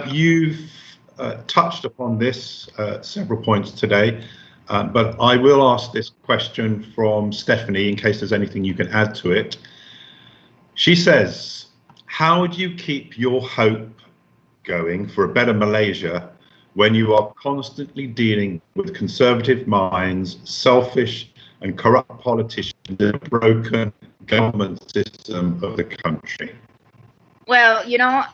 You've touched upon this several points today, but I will ask this question from Stephanie in case there's anything you can add to it. She says, how do you keep your hope going for a better Malaysia when you are constantly dealing with conservative minds, selfish and corrupt politicians, and a broken government system of the country? Well, you know,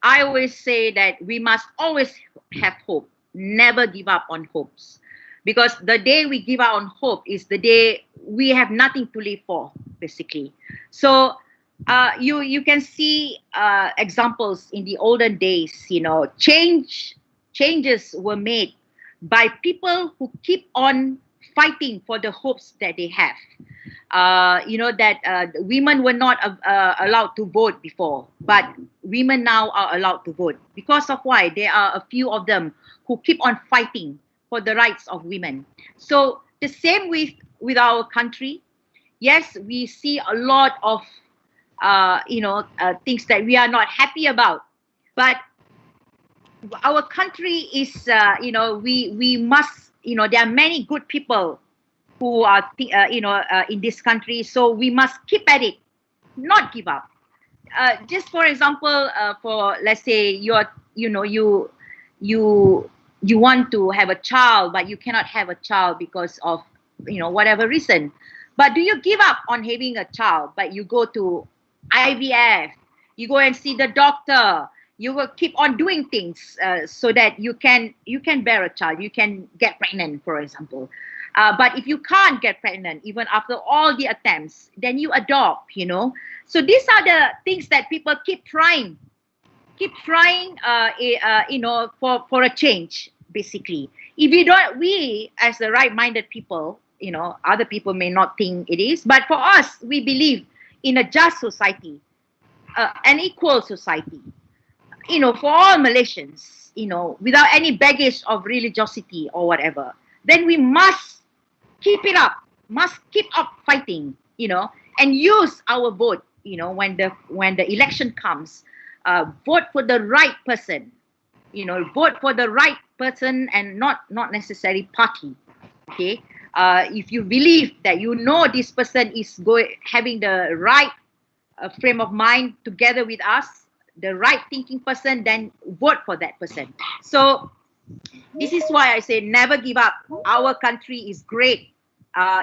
I always say that we must always have hope, never give up on hopes. Because the day we give up on hope is the day we have nothing to live for, basically. So you can see examples in the olden days, you know, changes were made by people who keep on fighting for the hopes that they have. You know, that women were not allowed to vote before, but women now are allowed to vote. Because of why? There are a few of them who keep on fighting for the rights of women. So the same with our country. Yes, we see a lot of things that we are not happy about, but our country is we must, you know, there are many good people who are in this country, so we must keep at it, not give up. Just for example, for let's say you want to have a child, but you cannot have a child because of, you know, whatever reason. But do you give up on having a child? But you go to IVF, you go and see the doctor, you will keep on doing things so that you can bear a child, you can get pregnant, for example. But if you can't get pregnant, even after all the attempts, then you adopt, you know. So these are the things that people keep trying, for a change, basically. If you don't, we as the right-minded people, you know, other people may not think it is, but for us, we believe in a just society, an equal society, you know, for all Malaysians, you know, without any baggage of religiosity or whatever. Then we must keep it up, must keep up fighting, you know, and use our vote, you know, when the election comes. Vote for the right person, you know, vote for the right person and not necessarily party. Okay, if you believe that you know this person is having the right frame of mind together with us, the right thinking person, then vote for that person. So this is why I say never give up. Our country is great.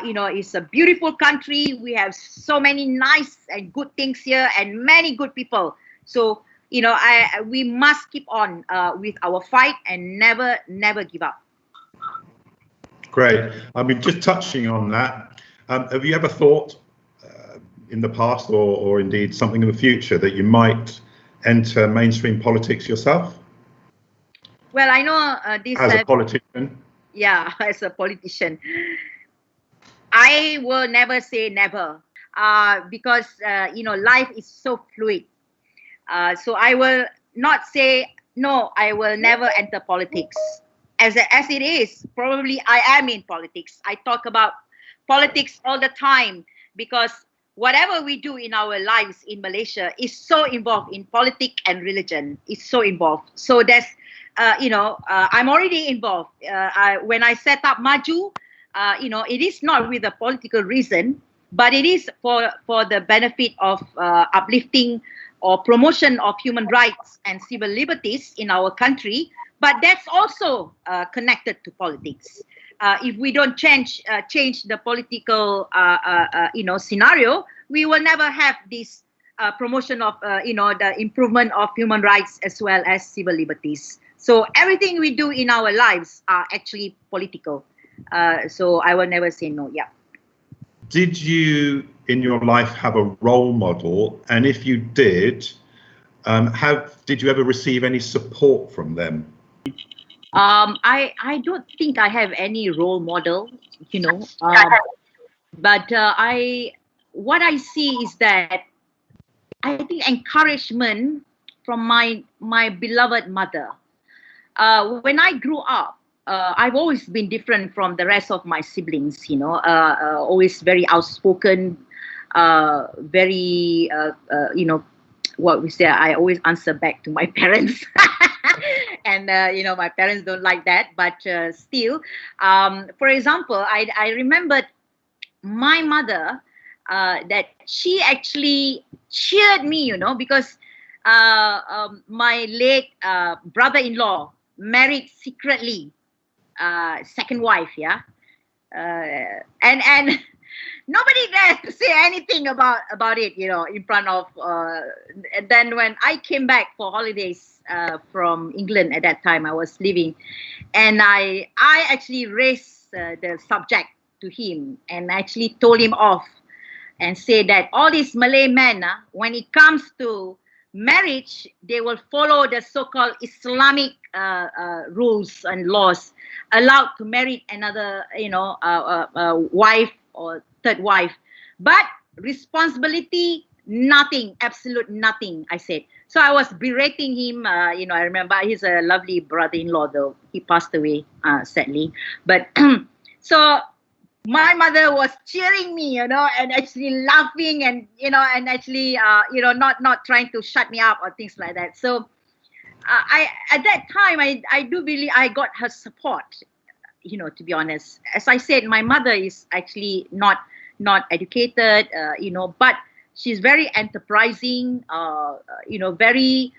You know, it's a beautiful country. We have so many nice and good things here and many good people. So, you know, we must keep on with our fight and never give up. Great. I mean, just touching on that, have you ever thought in the past or indeed something in the future that you might enter mainstream politics yourself? Well, I know this as a politician. Yeah, as a politician, I will never say never, because you know, life is so fluid. So I will not say no. I will never enter politics. As it is, probably I am in politics. I talk about politics all the time because whatever we do in our lives in Malaysia is so involved in politics and religion. It's so involved. So there's, I'm already involved. When I set up MAJU, it is not with a political reason, but it is for the benefit of uplifting or promotion of human rights and civil liberties in our country. But that's also connected to politics. If we don't change the political scenario, we will never have this promotion of the improvement of human rights as well as civil liberties. So everything we do in our lives are actually political. So I will never say no. Yeah. Did you in your life have a role model, and if you did, did you ever receive any support from them? I don't think I have any role model, but what I see is that I think encouragement from my beloved mother. When I grew up, I've always been different from the rest of my siblings, always very outspoken, very, what we say, I always answer back to my parents. And my parents don't like that, but still, for example, I remembered my mother, that she actually cheered me, because my late brother-in-law married secretly, second wife, and nobody dared to say anything about it, in front of. And then when I came back for holidays from England at that time, I was living, and I actually raised the subject to him and actually told him off and say that all these Malay men, when it comes to marriage, they will follow the so-called Islamic rules and laws, allowed to marry another, wife or third wife, but responsibility, nothing, absolute nothing, I said. So I was berating him. I remember he's a lovely brother-in-law, though he passed away, sadly. But so my mother was cheering me, and actually laughing, and and actually not trying to shut me up or things like that. So I at that time I do believe I got her support, to be honest. As I said, my mother is actually not educated, but she's very enterprising, very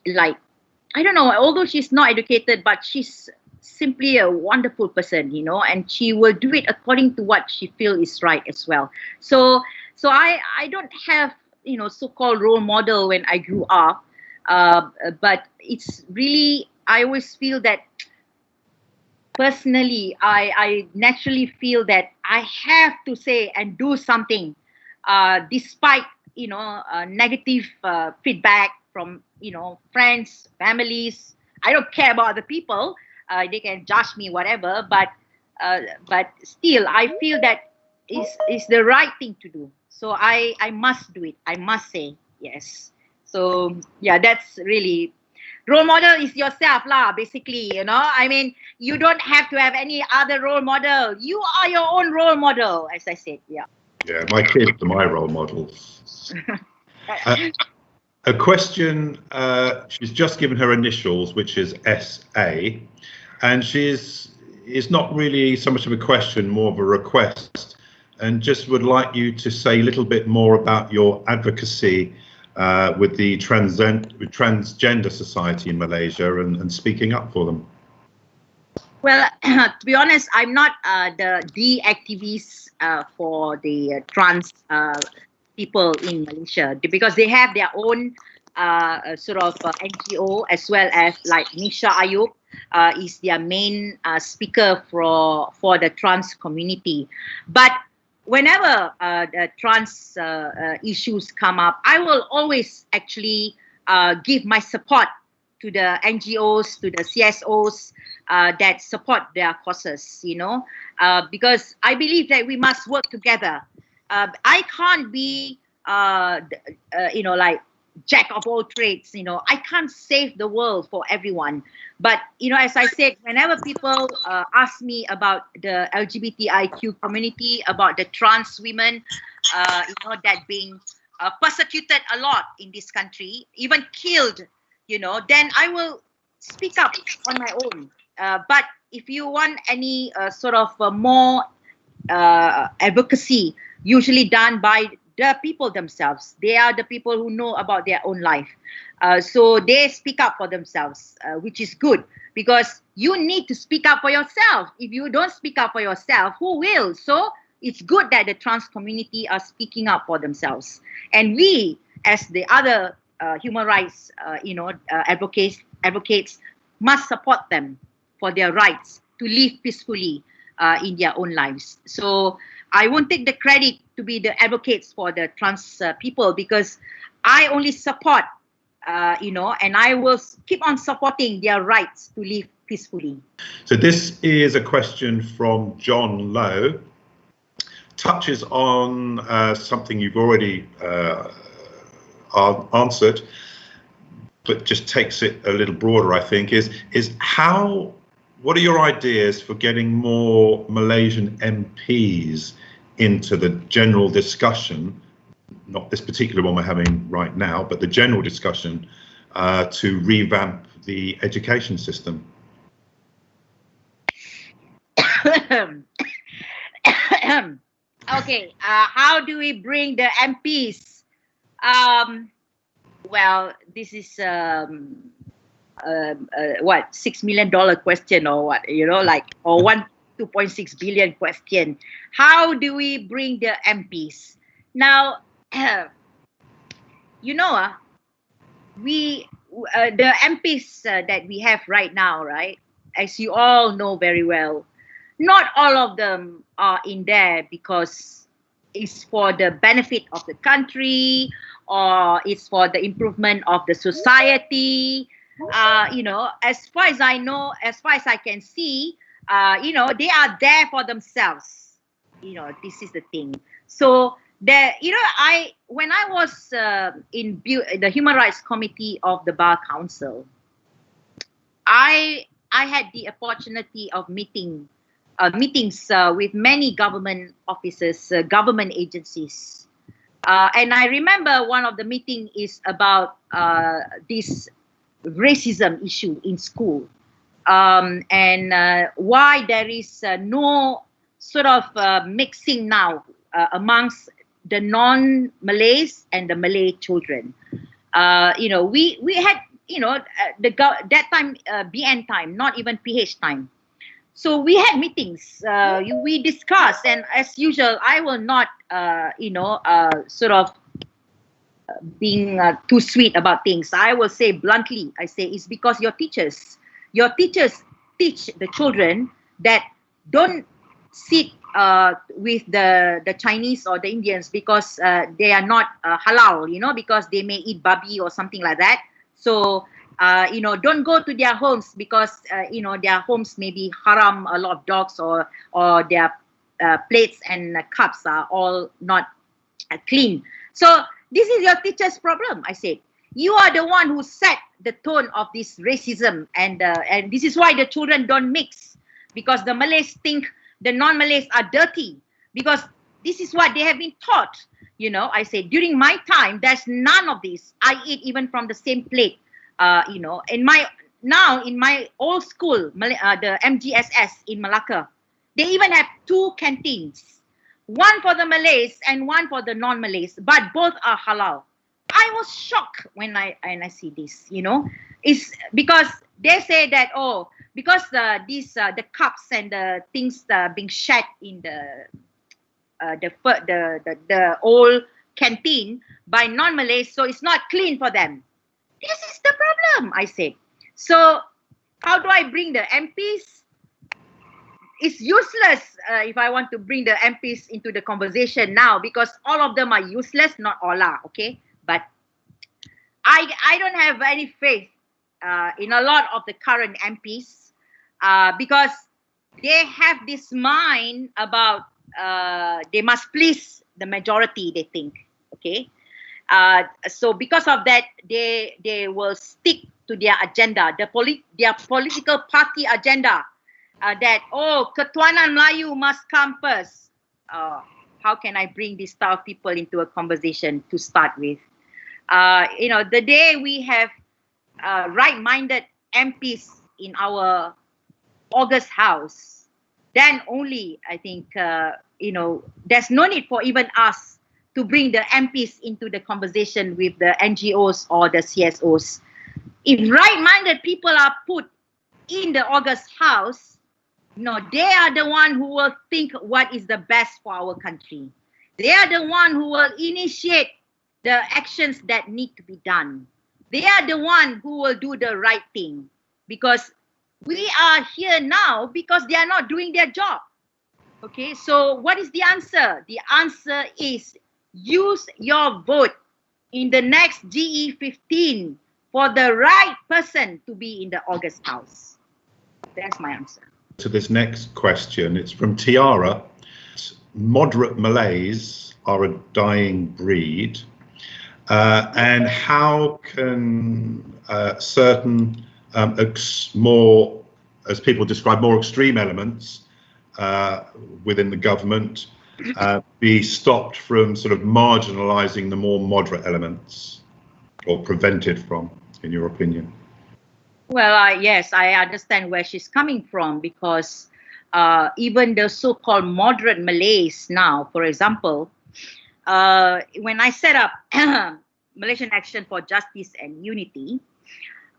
like, I don't know, although she's not educated, but she's simply a wonderful person, and she will do it according to what she feels is right as well. So I don't have, so-called role model when I grew up, but it's really, I always feel that personally, I naturally feel that I have to say and do something, despite negative feedback from friends, families. I don't care about other people. They can judge me, whatever. But still, I feel that is the right thing to do. So I must do it. I must say yes. So yeah, that's really. Role model is yourself lah, basically, I mean, you don't have to have any other role model. You are your own role model, as I said. Yeah, my kids are my role models. A question, she's just given her initials, which is SA, and it's not really so much of a question, more of a request, and just would like you to say a little bit more about your advocacy with the transgender society in Malaysia and speaking up for them. Well, to be honest, I'm not the activist for the trans people in Malaysia, because they have their own sort of NGO, as well as like Nisha Ayub is their main speaker for the trans community. But whenever the trans issues come up, I will always actually give my support to the NGOs, to the CSOs that support their causes, because I believe that we must work together. I can't be, like jack of all trades, I can't save the world for everyone. But, as I said, whenever people ask me about the LGBTIQ community, about the trans women, that being persecuted a lot in this country, even killed, then I will speak up on my own. But if you want any sort of more advocacy, usually done by the people themselves. They are the people who know about their own life. So they speak up for themselves, which is good, because you need to speak up for yourself. If you don't speak up for yourself, who will? So it's good that the trans community are speaking up for themselves. And we, as the other human rights advocates, must support them for their rights to live peacefully in their own lives. So I won't take the credit to be the advocates for the trans people, because I only support, and I will keep on supporting their rights to live peacefully. So this is a question from John Lowe. Touches on something you've already answered, but just takes it a little broader, I think, is what are your ideas for getting more Malaysian MPs into the general discussion not this particular one we're having right now, but the general discussion to revamp the education system? Okay, how do we bring the MPs? Well, this is what, $6 million question, or what, you know, like, or 2.6 billion question. How do we bring the MPs? Now, you know, the MPs that we have right now, right, as you all know very well, not all of them are in there because it's for the benefit of the country, or it's for the improvement of the society. You know, as far as I know, as far as I can see, you know, they are there for themselves. You know, this is the thing. So you know, when I was in the Human Rights Committee of the Bar Council, I had the opportunity of meetings with many government officers, government agencies. And I remember one of the meeting is about this racism issue in school, and why there is no sort of mixing now amongst the non-Malays and the Malay children. You know, we had, you know, that time, BN time, not even PH time. So we had meetings, we discussed, and as usual, I will not, you know, sort of being too sweet about things. I will say bluntly, I say it's because your teachers teach the children that don't sit with the Chinese or the Indians because they are not halal, you know, because they may eat babi or something like that. So, you know, don't go to their homes because, you know, their homes may be haram, a lot of dogs, or their plates and cups are all not clean. So this is your teacher's problem, I said. You are the one who set the tone of this racism, and this is why the children don't mix, because the Malays think the non-Malays are dirty, because this is what they have been taught. You know, I say during my time, there's none of this. I eat even from the same plate. You know, in my old school, the MGSS in Malacca, they even have 2 canteens, one for the Malays and one for the non-Malays, but both are halal. I was shocked when I see this. You know, it's because they say that, oh, because the cups and the things being shed in the old canteen by non-Malays, so it's not clean for them. This is the problem, I said. So how do I bring the MPs? It's useless if I want to bring the MPs into the conversation now, because all of them are useless, not all are, okay? But I don't have any faith in a lot of the current MPs because they have this mind about they must please the majority, they think, okay? So because of that, they will stick to their agenda, their political party agenda, that, oh, Ketuanan Melayu must come first. How can I bring this type of people into a conversation to start with? You know, the day we have right-minded MPs in our August House, then only, I think, you know, there's no need for even us to bring the MPs into the conversation with the NGOs or the CSOs. If right-minded people are put in the August House, no, they are the one who will think what is the best for our country. They are the one who will initiate the actions that need to be done. They are the one who will do the right thing, because we are here now because they are not doing their job. Okay, so what is the answer? The answer is use your vote in the next GE15 for the right person to be in the August House. That's my answer. To this next question, it's from Tiara. Moderate Malays are a dying breed. And how can certain more, as people describe, more extreme elements within the government be stopped from sort of marginalising the more moderate elements, or prevented from, in your opinion? Well, yes, I understand where she's coming from, because even the so-called moderate Malays now, for example, when I set up Malaysian Action for Justice and Unity,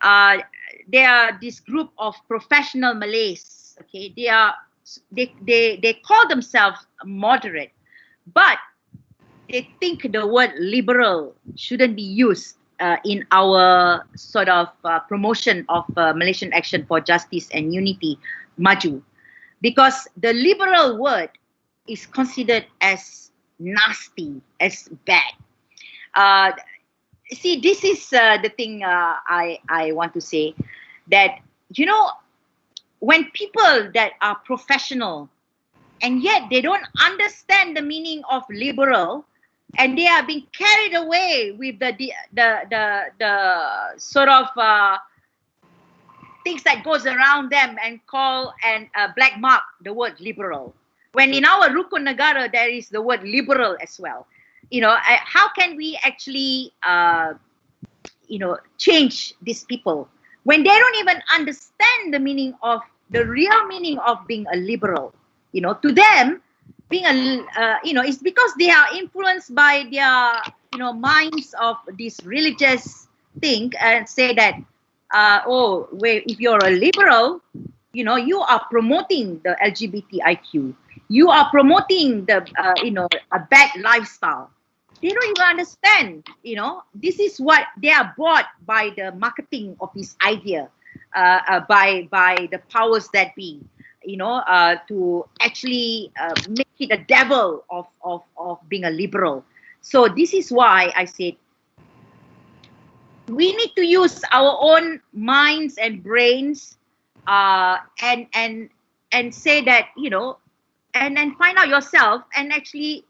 there are this group of professional Malays. Okay, they call themselves moderate, but they think the word liberal shouldn't be used in our sort of promotion of Malaysian Action for Justice and Unity, MAJU, because the liberal word is considered as nasty, as bad. See, this is the thing I want to say, that, you know, when people that are professional and yet they don't understand the meaning of liberal, and they are being carried away with the sort of things that goes around them, and call and black mark the word liberal, when in our Rukun Negara there is the word liberal as well. You know, how can we actually change these people when they don't even understand the meaning of the real meaning of being a liberal? You know, to them, being a it's because they are influenced by their minds of this religious thing, and say that if you're a liberal, you are promoting the LGBTIQ, you are promoting the a bad lifestyle. They don't even understand. This is what they are bought by the marketing of this idea, by the powers that be. To actually make it a devil of being a liberal. So this is why I said we need to use our own minds and brains, and say that, and then find out yourself and actually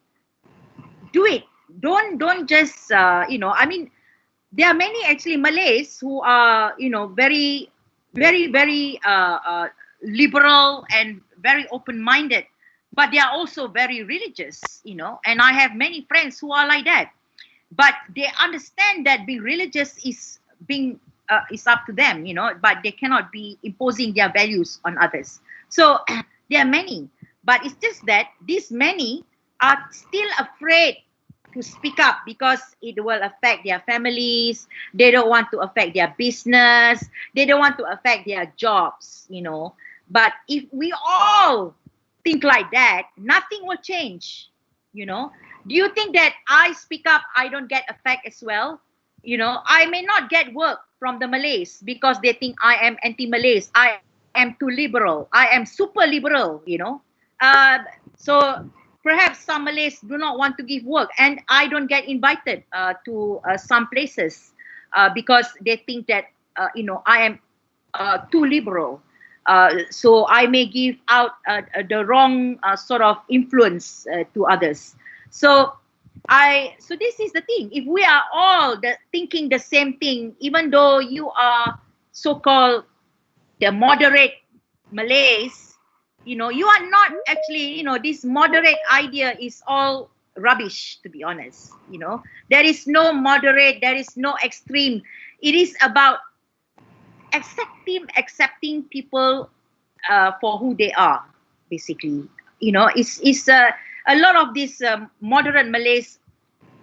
do it. Don't just I mean, there are many actually Malays who are very very very liberal and very open-minded, but they are also very religious, and I have many friends who are like that, but they understand that being religious is up to them, but they cannot be imposing their values on others. So there are many, but it's just that these many are still afraid to speak up because it will affect their families. They don't want to affect their business. They don't want to affect their jobs, But if we all think like that, nothing will change, Do you think that I speak up, I don't get affect as well? I may not get work from the Malays because they think I am anti-Malays. I am too liberal. I am super liberal, So perhaps some Malays do not want to give work, and I don't get invited to some places because they think that, I am too liberal. So I may give out the wrong sort of influence to others. So this is the thing. If we are all thinking the same thing, even though you are so-called the moderate Malays, you are not actually, this moderate idea is all rubbish, to be honest. There is no moderate, there is no extreme. It is about accepting people for who they are, basically. It's a lot of these moderate Malays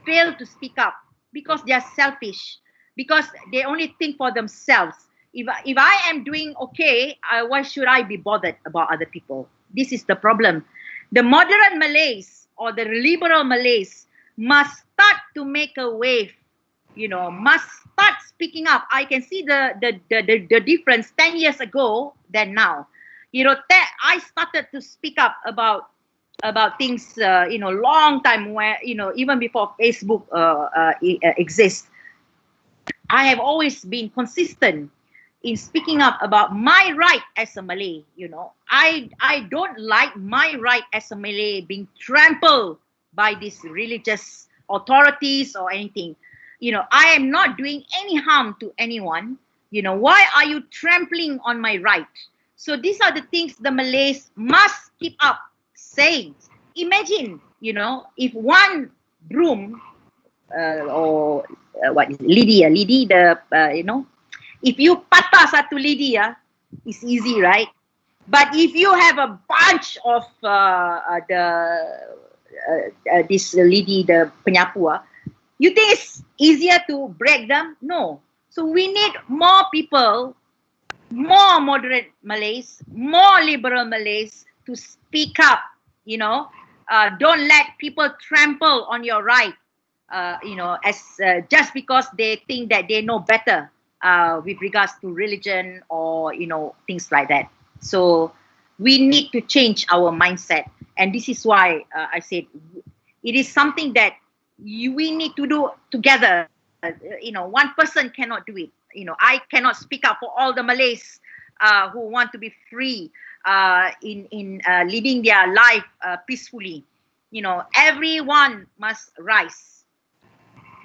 fail to speak up because they are selfish, because they only think for themselves. If I am doing okay, why should I be bothered about other people? This is the problem. The moderate Malays or the liberal Malays must start to make a wave, must start speaking up. I can see the difference 10 years ago than now. I started to speak up about things, long time, where, even before Facebook exists. I have always been consistent in speaking up about my right as a Malay. I don't like my right as a Malay being trampled by these religious authorities or anything. I am not doing any harm to anyone. Why are you trampling on my right? So these are the things the Malays must keep up saying. Imagine You know, if one broom or what is it? Lidi, the you know, if you patah satu lidi, it's easy, right? But if you have a bunch of this lidi, the penyapu, you think it's easier to break them? No. So we need more people, more moderate Malays, more liberal Malays to speak up. You know, don't let people trample on your right. You know, as just because they think that they know better with regards to religion or, you know, things like that. So we need to change our mindset, and this is why I said it is something that we need to do together. You know, one person cannot do it. You know, I cannot speak up for all the Malays who want to be free in leading their life peacefully. You know, everyone must rise.